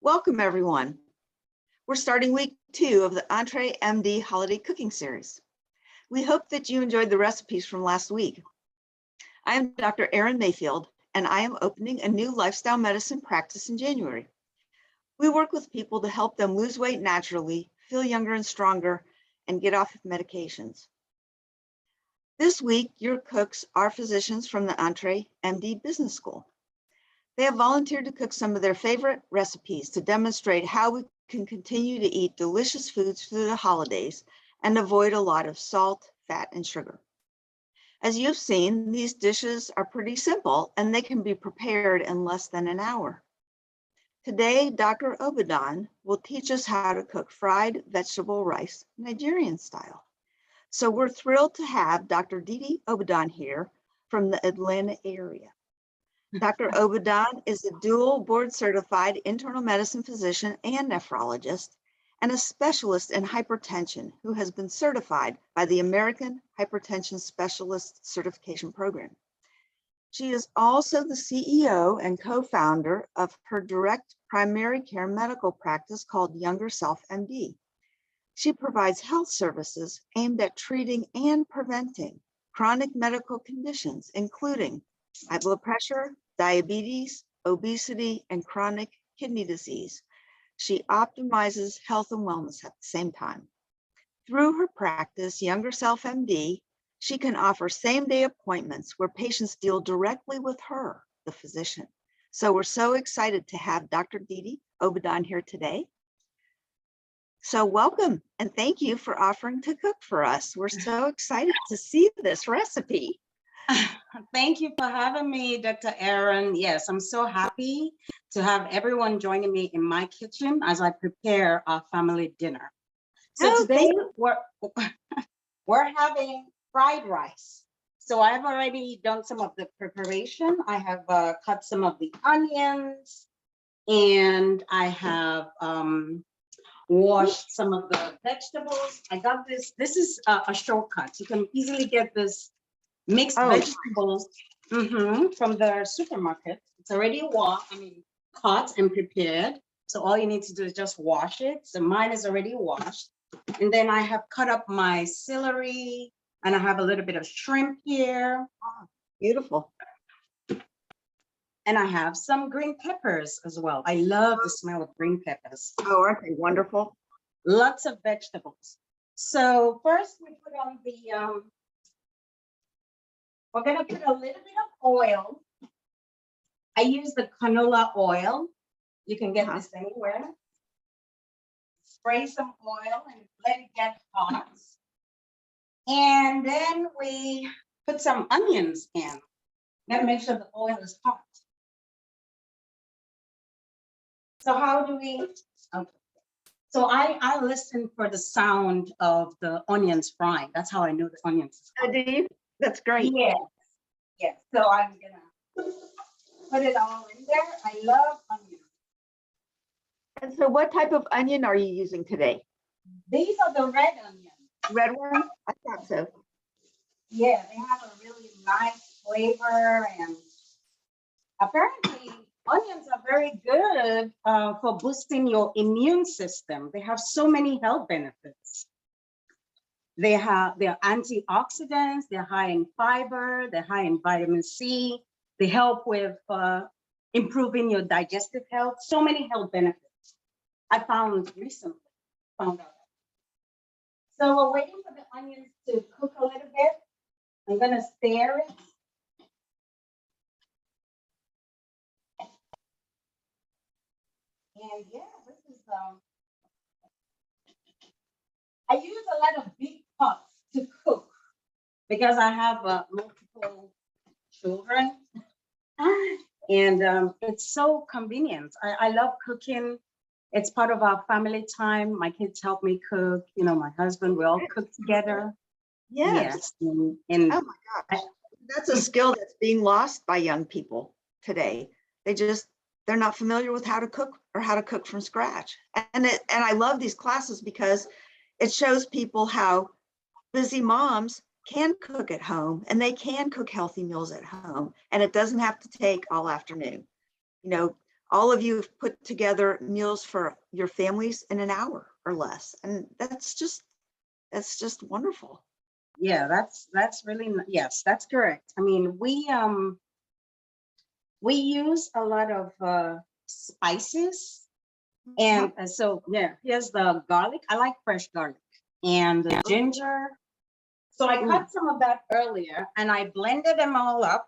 Welcome, everyone. We're starting week 2 of the EntreMD holiday cooking series. We hope that you enjoyed the recipes from last week. I am Dr. Erin Mayfield, and I am opening a new lifestyle medicine practice in January. We work with people to help them lose weight naturally, feel younger and stronger, and get off of medications. This week, your cooks are physicians from the EntreMD Business School. They have volunteered to cook some of their favorite recipes to demonstrate how we can continue to eat delicious foods through the holidays and avoid a lot of salt, fat, and sugar. As you've seen, these dishes are pretty simple and they can be prepared in less than an hour. Today, Dr. Obadan will teach us how to cook fried vegetable rice Nigerian style. So we're thrilled to have Dr. Ndidi Obadan here from the Atlanta area. Dr. Obadan is a dual board-certified internal medicine physician and nephrologist, and a specialist in hypertension who has been certified by the American Hypertension Specialist Certification Program. She is also the CEO and co-founder of her direct primary care medical practice called YoungerSelf MD. She provides health services aimed at treating and preventing chronic medical conditions, including high blood pressure, diabetes, obesity, and chronic kidney disease. She optimizes health and wellness at the same time. Through her practice, YoungerSelf MD, she can offer same-day appointments where patients deal directly with her, the physician. So we're so excited to have Dr. Ndidi Obadan here today. So welcome, and thank you for offering to cook for us. We're so excited to see this recipe. Thank you for having me, Dr. Erin. Yes, I'm so happy to have everyone joining me in my kitchen as I prepare our family dinner. So today we're having fried rice. So I've already done some of the preparation. I have cut some of the onions, and I have washed some of the vegetables. I got this. This is a shortcut. You can easily get this mixed vegetables from the supermarket. It's already cut and prepared. So all you need to do is just wash it. So mine is already washed. And then I have cut up my celery, and I have a little bit of shrimp here. Oh, beautiful. And I have some green peppers as well. I love the smell of green peppers. Oh, aren't they wonderful? Lots of vegetables. So first we put on the we're going to put a little bit of oil. I use the canola oil. You can get this anywhere. Spray some oil and let it get hot. And then we put some onions in. Gotta make sure the oil is hot. So how do we, so I listen for the sound of the onions frying. That's how I know the onions. Oh, do you? That's great. Yes, yes. So I'm gonna put it all in there. I love onions. And so what type of onion are you using today? These are the red onions. Red one? I thought so. Yeah, they have a really nice flavor, and apparently onions are very good for boosting your immune system. They have so many health benefits. They're antioxidants, they're high in fiber, they're high in vitamin C. They help with improving your digestive health. So many health benefits. I found out. So we're waiting for the onions to cook a little bit. I'm gonna stir it. And yeah, this is I use a lot of big pots to cook because I have multiple children, and it's so convenient. I love cooking. It's part of our family time. My kids help me cook. You know, my husband, we all cook together. Yes. And oh my gosh, that's a skill that's being lost by young people today. They're not familiar with how to cook or how to cook from scratch. And I love these classes because it shows people how busy moms can cook at home, and they can cook healthy meals at home, and it doesn't have to take all afternoon. You know, all of you have put together meals for your families in an hour or less. And that's just wonderful. Yeah, that's really, yes, that's correct. I mean, we use a lot of spices. And so, yeah, here's the garlic. I like fresh garlic and the ginger. So I cut some of that earlier and I blended them all up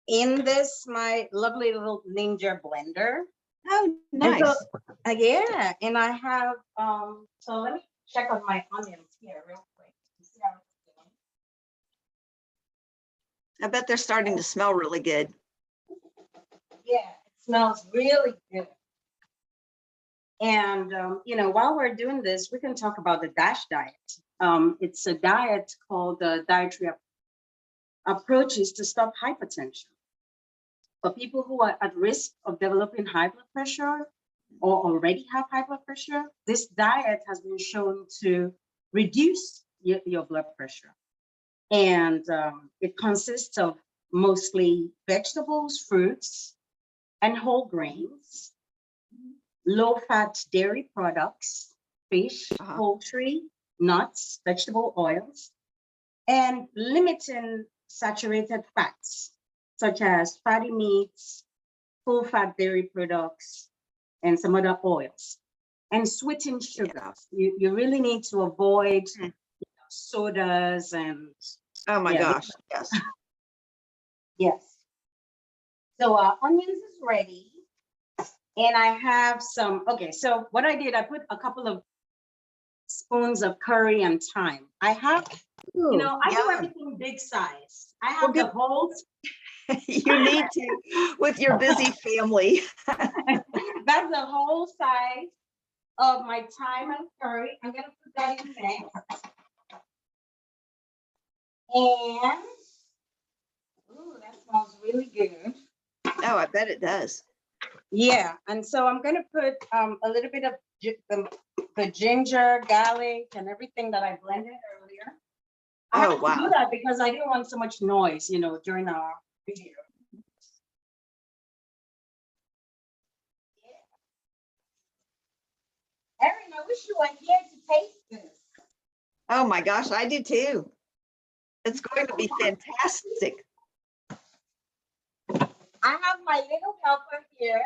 in this, my lovely little Ninja blender. Oh, nice. And so, yeah, and I have, so let me check on my onions here real quick. See how it's doing. I bet they're starting to smell really good. Yeah, it smells really good. And, you know, while we're doing this, we can talk about the DASH diet. It's a diet called dietary approaches to stop hypertension. For people who are at risk of developing high blood pressure or already have high blood pressure, this diet has been shown to reduce your blood pressure. And it consists of mostly vegetables, fruits, and whole grains, low-fat dairy products, fish, poultry, nuts, vegetable oils, and limiting saturated fats, such as fatty meats, full-fat dairy products, and some other oils, and sweetened sugars. You really need to avoid sodas and... Oh my gosh, yes. Yes. So onions is ready. And I have some, okay, so what I did, I put a couple of spoons of curry and thyme. I have, you know, I do everything big size. I have the whole. You need to with your busy family. That's the whole size of my thyme and curry. I'm gonna put that in next. And, ooh, that smells really good. Oh, I bet it does. Yeah, and so I'm gonna put a little bit of the ginger, garlic, and everything that I blended earlier. I have to do that because I didn't want so much noise, you know, during our video. Yeah. Erin, I wish you were here to taste this. Oh my gosh, I do too. It's going to be fantastic. I have my little helper here.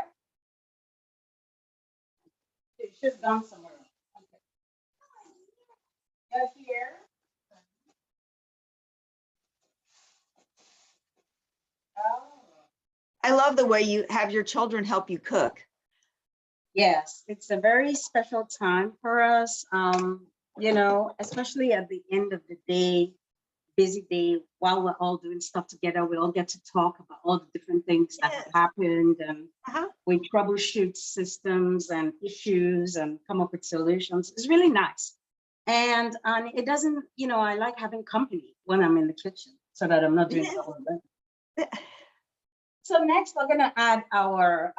It should have gone somewhere. Okay. Just here. Oh. I love the way you have your children help you cook. Yes, it's a very special time for us. You know, especially at the end of the day, busy day, while we're all doing stuff together, we all get to talk about all the different things that have happened, and we troubleshoot systems and issues and come up with solutions. It's really nice. And it doesn't, you know, I like having company when I'm in the kitchen so that I'm not doing it all alone. So next we're gonna add our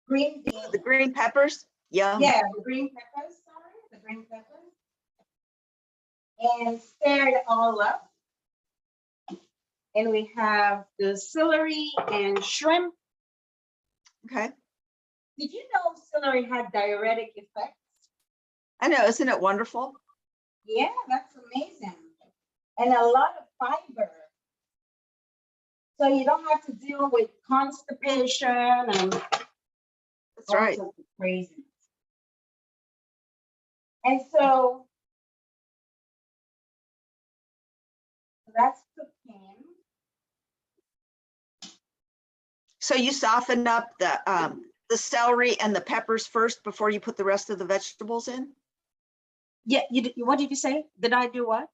green beans. The green peppers? Yum. Yeah, the green peppers, sorry, the green peppers. And stir it all up. And we have the celery and shrimp. Okay. Did you know celery had diuretic effects? I know, isn't it wonderful? Yeah, that's amazing. And a lot of fiber. So you don't have to deal with constipation and that's right. Crazy. And so that's cooking. So you soften up the celery and the peppers first before you put the rest of the vegetables in? Yeah, what did you say? Did I do what?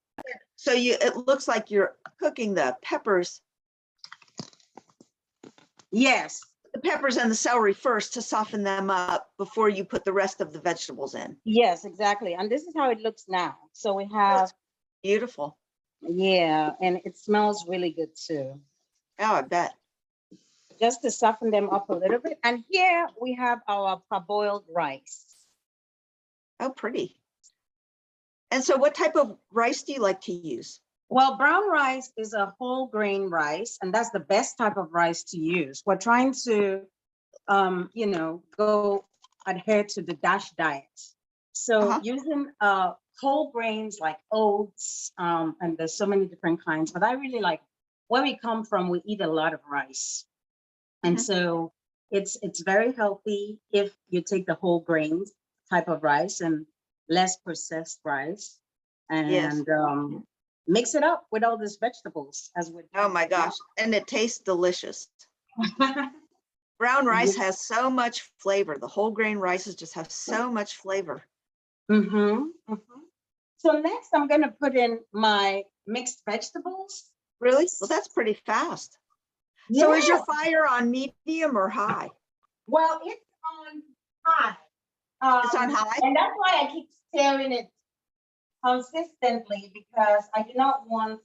So it looks like you're cooking the peppers. Yes. The peppers and the celery first to soften them up before you put the rest of the vegetables in. Yes, exactly. And this is how it looks now. So we have. That's beautiful. Yeah, and it smells really good too. Oh, I bet. Just to soften them up a little bit. And here we have our parboiled rice. Oh, pretty. And so what type of rice do you like to use? Well, brown rice is a whole grain rice, and that's the best type of rice to use. We're trying to, go adhere to the DASH diet. So using whole grains like oats, and there's so many different kinds, but I really like, where we come from, we eat a lot of rice. And so it's very healthy if you take the whole grains type of rice and less processed rice, and mix it up with all these vegetables as we. Oh my gosh, and it tastes delicious. Brown rice has so much flavor. The whole grain rices just have so much flavor. So next I'm going to put in my mixed vegetables. Really? Well, that's pretty fast. So is your fire on medium or high? Well, it's on high. It's on high? And that's why I keep stirring it consistently, because I do not want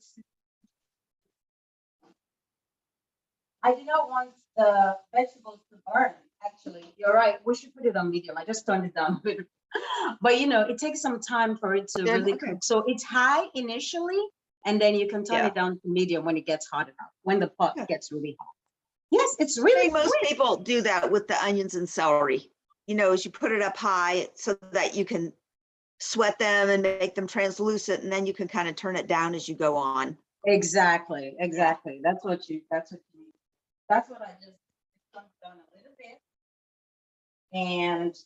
the vegetables to burn. Actually, you're right. We should put it on medium. I just turned it down. But it takes some time for it to really cook. So it's high initially, and then you can turn it down to medium when it gets hot enough, when the pot gets really hot. Yes, it's really most people do that with the onions and celery. As you put it up high so that you can sweat them and make them translucent, and then you can kind of turn it down as you go on. Exactly. That's what you need. That's what I just done a little bit. And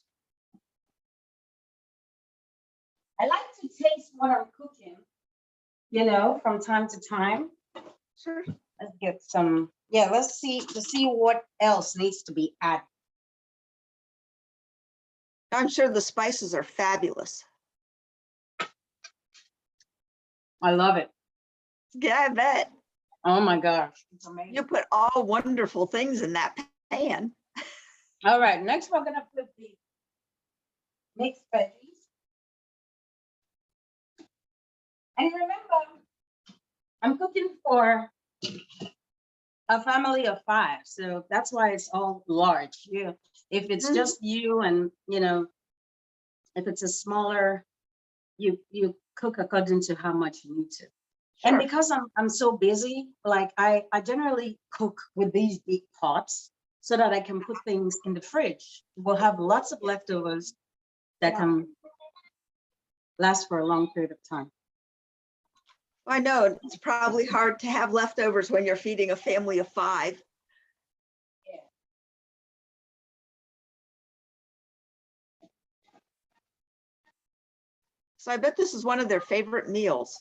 I like to taste what I'm cooking, from time to time. Sure. Let's get some, let's see what else needs to be added. I'm sure the spices are fabulous. I love it. Yeah, I bet. Oh my gosh, it's amazing. You put all wonderful things in that pan. All right, next we're gonna put the mixed veggies. And remember, I'm cooking for a family of 5, so that's why it's all large. If it's just you, and if it's a smaller, you cook according to how much you need to. Sure. And because I'm so busy, like I generally cook with these big pots so that I can put things in the fridge. We'll have lots of leftovers that can last for a long period of time. I know it's probably hard to have leftovers when you're feeding a family of 5. Yeah. So I bet this is one of their favorite meals.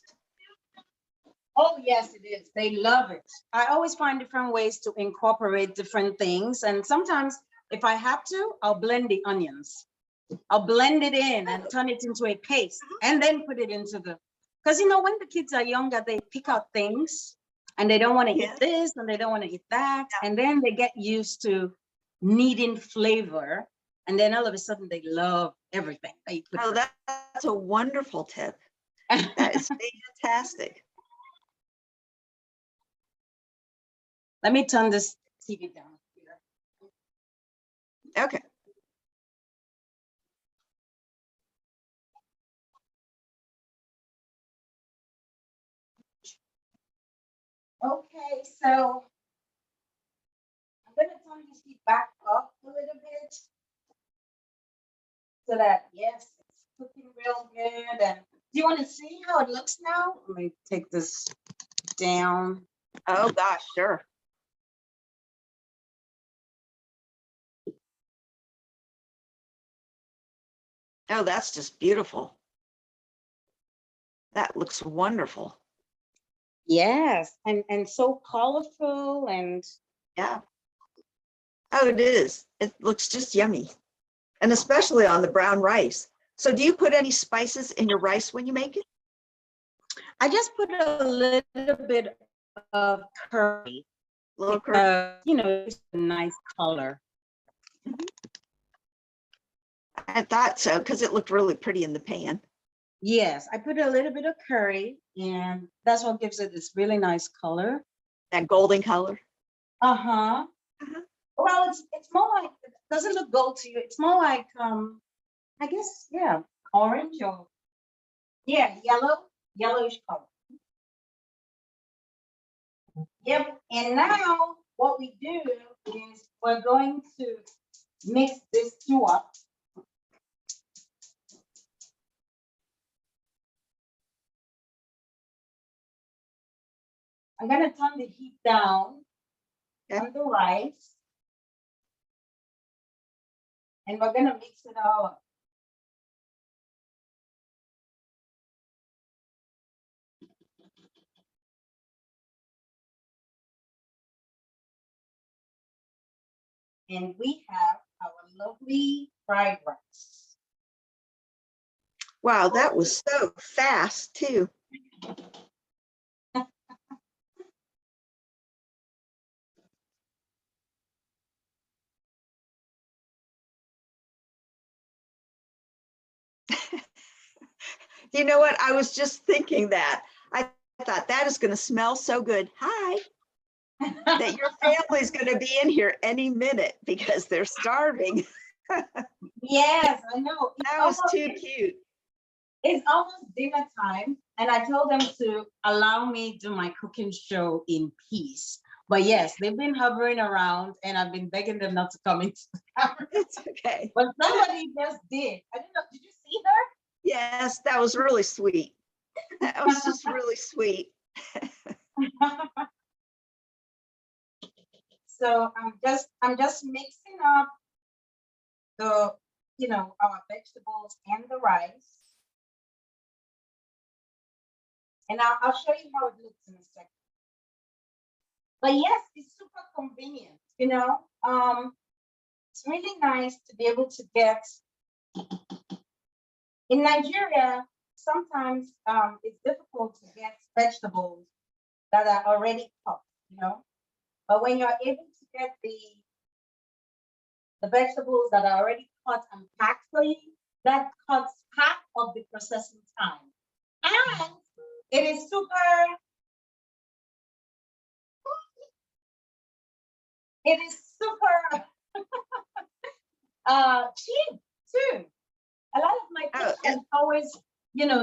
Oh, yes, it is. They love it. I always find different ways to incorporate different things. And sometimes if I have to, I'll blend the onions. I'll blend it in and turn it into a paste, and then put it into because when the kids are younger, they pick out things and they don't want to eat this and they don't want to eat that. And then they get used to needing flavor. And then all of a sudden they love everything. That's a wonderful tip. That is fantastic. Let me turn this TV down here. Okay. Okay, so I'm going to turn this heat back up a little bit so that, yes, it's cooking real good. And do you want to see how it looks now? Let me take this down. Oh, gosh, sure. Oh, that's just beautiful. That looks wonderful. Yes, and so colorful and Oh, it is. It looks just yummy. And especially on the brown rice. So do you put any spices in your rice when you make it? I just put a little bit of curry. A little curry. It's a nice color. I thought so, because it looked really pretty in the pan. Yes, I put a little bit of curry, and that's what gives it this really nice color. That golden color. Uh-huh. Well, it's more like, it doesn't look gold to you. It's more like, I guess, orange or, yellowish color. Yep. And now what we do is we're going to mix this two up. I'm going to turn the heat down on the rice. And we're going to mix it all up. And we have our lovely fried rice. Wow, that was so fast too. You know what? I was just thinking that. I thought that is going to smell so good. Hi. That your family's going to be in here any minute because they're starving. Yes, I know. That was too cute. It's almost dinner time, and I told them to allow me do my cooking show in peace. But yes, they've been hovering around, and I've been begging them not to come into the camera. It's okay. But somebody just did. I don't know. Did you see her? Yes, that was really sweet. That was just really sweet. So I'm just mixing up the, our vegetables and the rice. And I'll show you how it looks in a second. But yes, it's super convenient, It's really nice to be able to get, in Nigeria, sometimes it's difficult to get vegetables that are already cut, But when you're able to get the vegetables that are already cut and packed for you, that cuts half of the processing time. And it is super cheap too. A lot of my patients always,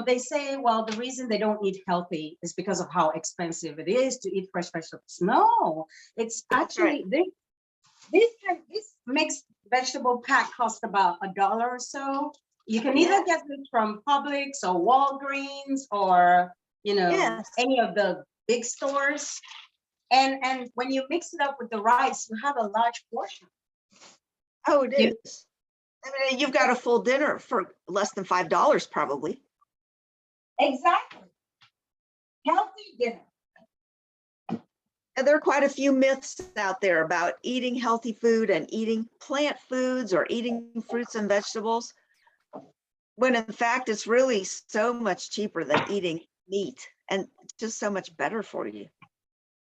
they say, well, the reason they don't eat healthy is because of how expensive it is to eat fresh vegetables. No, it's actually this mixed vegetable pack costs about $1 or so. You can either get it from Publix or Walgreens or any of the big stores. And when you mix it up with the rice, you have a large portion. Oh, it is. I mean, you've got a full dinner for less than $5 probably. Exactly. Healthy dinner. And there are quite a few myths out there about eating healthy food and eating plant foods or eating fruits and vegetables, when in fact it's really so much cheaper than eating meat and just so much better for you.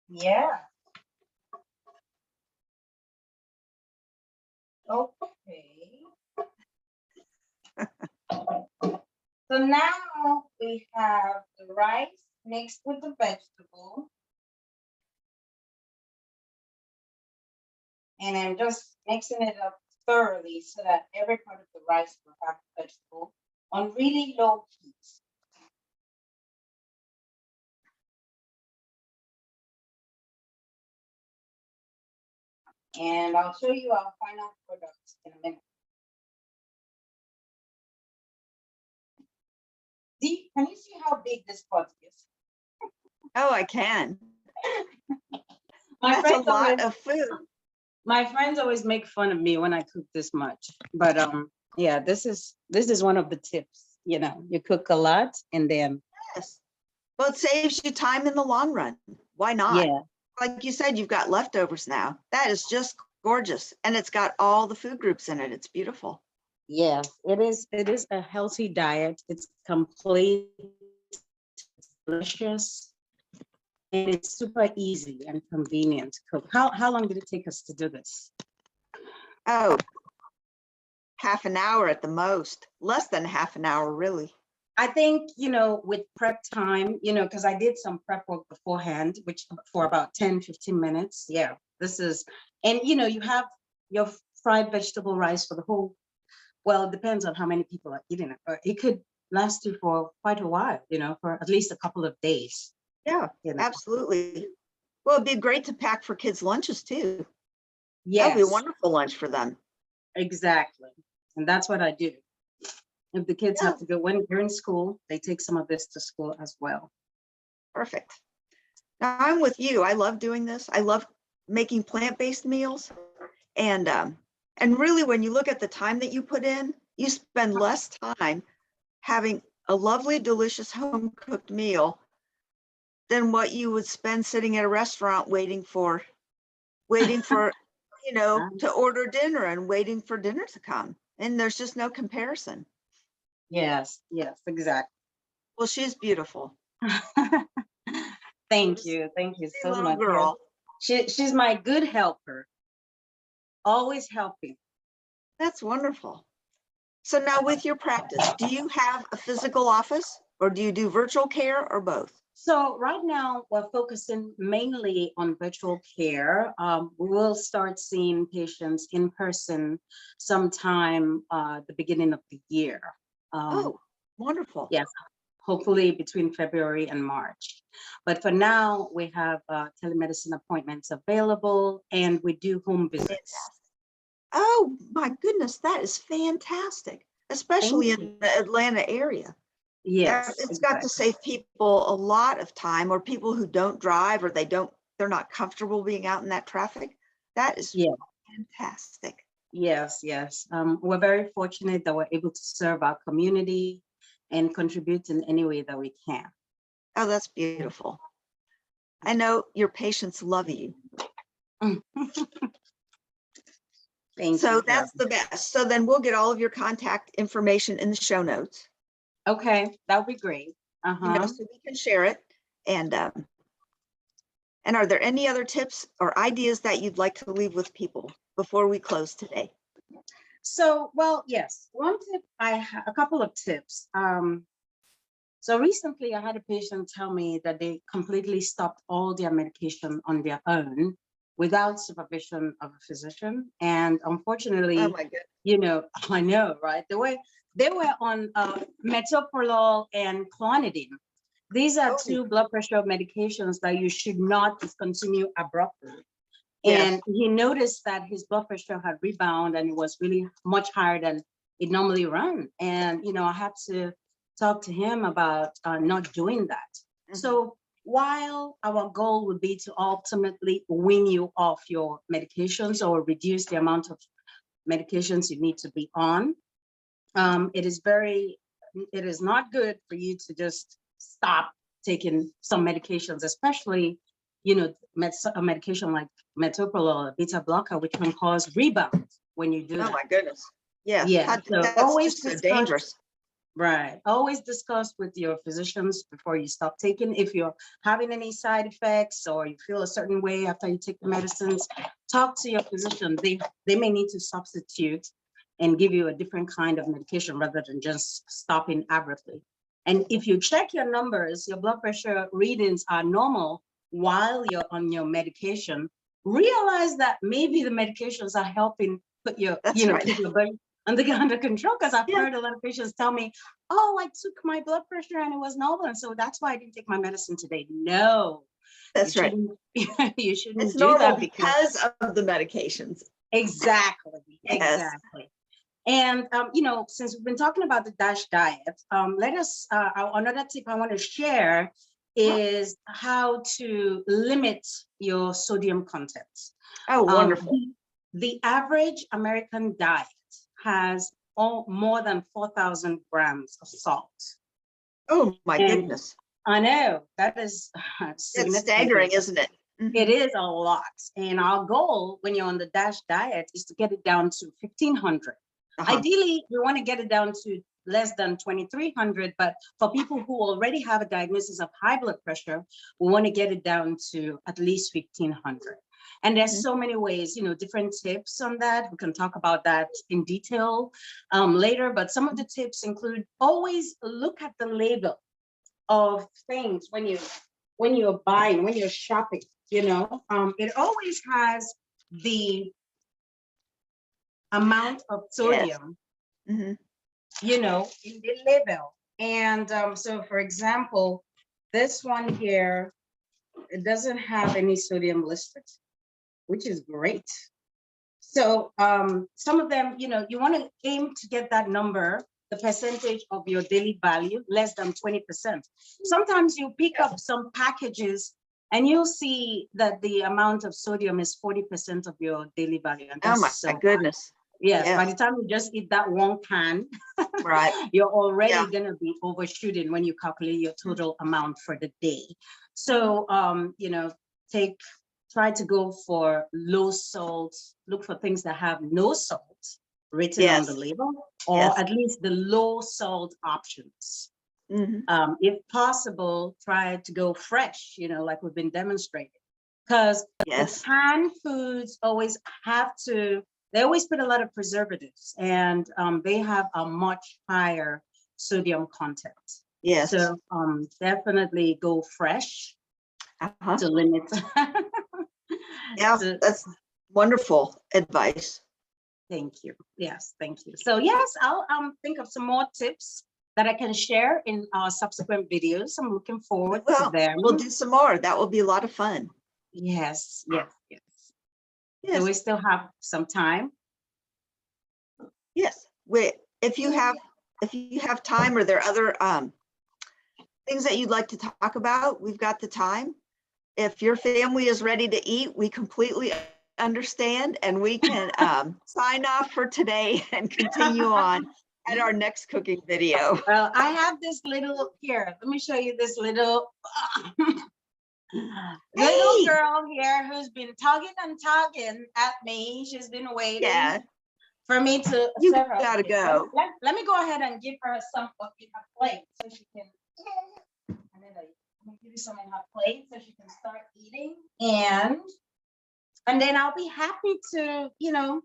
Yeah. Okay. So now we have the rice mixed with the vegetable. And I'm just mixing it up thoroughly so that every part of the rice will have the vegetable on really low heat. And I'll show you our final product in a minute. Can you see how big this pot is? Oh, I can. My That's a lot of food. My friends always make fun of me when I cook this much, but yeah, this is one of the tips. You cook a lot and then. Yes. Well, it saves you time in the long run. Why not? Yeah. Like you said, you've got leftovers now. That is just gorgeous. And it's got all the food groups in it. It's beautiful. Yeah, it is a healthy diet. It's complete, it's delicious, and it's super easy and convenient to cook. How long did it take us to do this? Oh, half an hour at the most. Less than half an hour, really. I think, with prep time, because I did some prep work beforehand, which for about 10-15 minutes. Yeah, and you have your fried vegetable rice for the whole. Well, it depends on how many people are eating it, but it could last you for quite a while, for at least a couple of days. Yeah, absolutely. Well, it'd be great to pack for kids' lunches too. Yes. That'd be a wonderful lunch for them. Exactly. And that's what I do. If the kids Yeah. have to go, when they're in school, they take some of this to school as well. Perfect. Now I'm with you. I love doing this. I love making plant-based meals. And really, when you look at the time that you put in, you spend less time having a lovely, delicious home-cooked meal than what you would spend sitting at a restaurant waiting for, to order dinner and waiting for dinner to come. And there's just no comparison. Yes, yes, exactly. Well, she's beautiful. Thank you so Little much. girl. She's my good helper, always helping. That's wonderful. So now with your practice, do you have a physical office or do you do virtual care or both? So right now we're focusing mainly on virtual care. We will start seeing patients in person sometime the beginning of the year. Oh, wonderful. Yes, hopefully between February and March. But for now, we have telemedicine appointments available and we do home visits. Fantastic. Oh my goodness, that is fantastic, especially in the Atlanta area. Yes, It's got to save people a lot of time, or people who don't drive or they're not comfortable being out in that traffic. That is fantastic. Yes, yes. We're very fortunate that we're able to serve our community and contribute in any way that we can. Oh, that's beautiful. I know your patients love you. Thank So you. that's the best. So then we'll get all of your contact information in the show notes. Okay, that would be great. So we can share it. And are there any other tips or ideas that you'd like to leave with people before we close today? So, well, yes, one tip, a couple of tips. So recently I had a patient tell me that they completely stopped all their medication on their own without supervision of a physician. And unfortunately, Oh my goodness. I know, right? They were on metoprolol and clonidine. These are two blood pressure medications that you should not discontinue abruptly. And he noticed that his blood pressure had rebounded and it was really much higher than it normally runs. And, I had to talk to him about not doing that. Mm-hmm. So while our goal would be to ultimately wean you off your medications or reduce the amount of medications you need to be on, it is not good for you to just stop taking some medications, especially a medication like metoprolol, a beta blocker, which can cause rebound when you do that. Oh my goodness. Yes. Yeah. So that's always just so dangerous. Right. Always discuss with your physicians before you stop taking. If you're having any side effects or you feel a certain way after you take the medicines, talk to your physician. They may need to substitute and give you a different kind of medication rather than just stopping abruptly. And if you check your numbers, your blood pressure readings are normal while you're on your medication, realize that maybe the medications are helping put your, keep your blood under control. Because I've heard a lot of patients tell me, oh, I took my blood pressure and it was normal. And so that's why I didn't take my medicine today. No. That's right. You shouldn't it's do normal that because of the medications. Exactly. Yes. Exactly. And, since we've been talking about the DASH diet, another tip I want to share is how to limit your sodium content. Oh, wonderful. The average American diet has more than 4,000 grams of salt. Oh my goodness. I know, that is It's staggering, isn't it? Mm-hmm. It is a lot. And our goal when you're on the DASH diet is to get it down to 1,500. Ideally, we want to get it down to less than 2,300, but for people who already have a diagnosis of high blood pressure, we want to get it down to at least 1,500. And there's so many ways, different tips on that. We can talk about that in detail later, but some of the tips include always look at the label of things when you're buying, when you're shopping, it always has the amount of sodium, in the label. And so for example, this one here It doesn't have any sodium listed, which is great. So some of them, you know, you want to aim to get that number, the percentage of your daily value, less than 20%. Sometimes you pick up some packages and you'll see that the amount of sodium is 40% of your daily value. And Oh that's my so goodness. yes, Yeah. by the time you just eat that one can, Right. you're already Yeah. going to be overshooting when you calculate your total amount for the day. So, you know, try to go for low salt, look for things that have no salt written on the Yes. label, or Yes. at least the low salt options. Mhm. If possible, try to go fresh, you know, like we've been demonstrating, because Yes. the canned foods always they always put a lot of preservatives, and they have a much higher sodium content. Yes. So definitely go fresh Uh-huh. to limit. Yeah, that's wonderful advice. Thank you. Yes, thank you. So yes, I'll think of some more tips that I can share in our subsequent videos. I'm looking forward to them. We'll do some more. That will be a lot of fun. Yes, yes, yes. Yes. Do we still have some time? Yes. If you have time, or there are other things that you'd like to talk about, we've got the time. If your family is ready to eat, we completely understand, and we can sign off for today and continue on at our next cooking video. Well, I have this little here. Let me show you this little little girl here who's been tugging and tugging at me. She's been waiting for me to. You gotta go. Let me go ahead and give her some of her plate so she can. And then let me give you some in her plate so she can start eating. And then I'll be happy to, you know,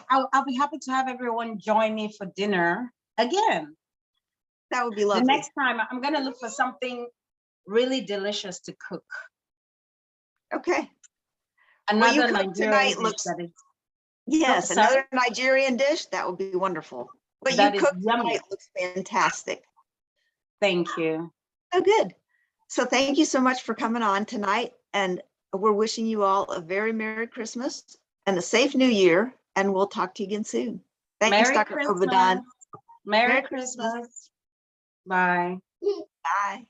I'll be happy to have everyone join me for dinner again. That would be lovely. The next time I'm gonna look for something really delicious to cook. Okay. Another Nigerian dish that is. Yes, another Nigerian dish. That would be wonderful. What you cooked tonight looks fantastic. Thank you. Oh, good. So thank you so much for coming on tonight. And we're wishing you all a very Merry Christmas and a safe New Year. And we'll talk to you again soon. Thanks, Dr. Obadan. Merry Christmas. Bye. Bye.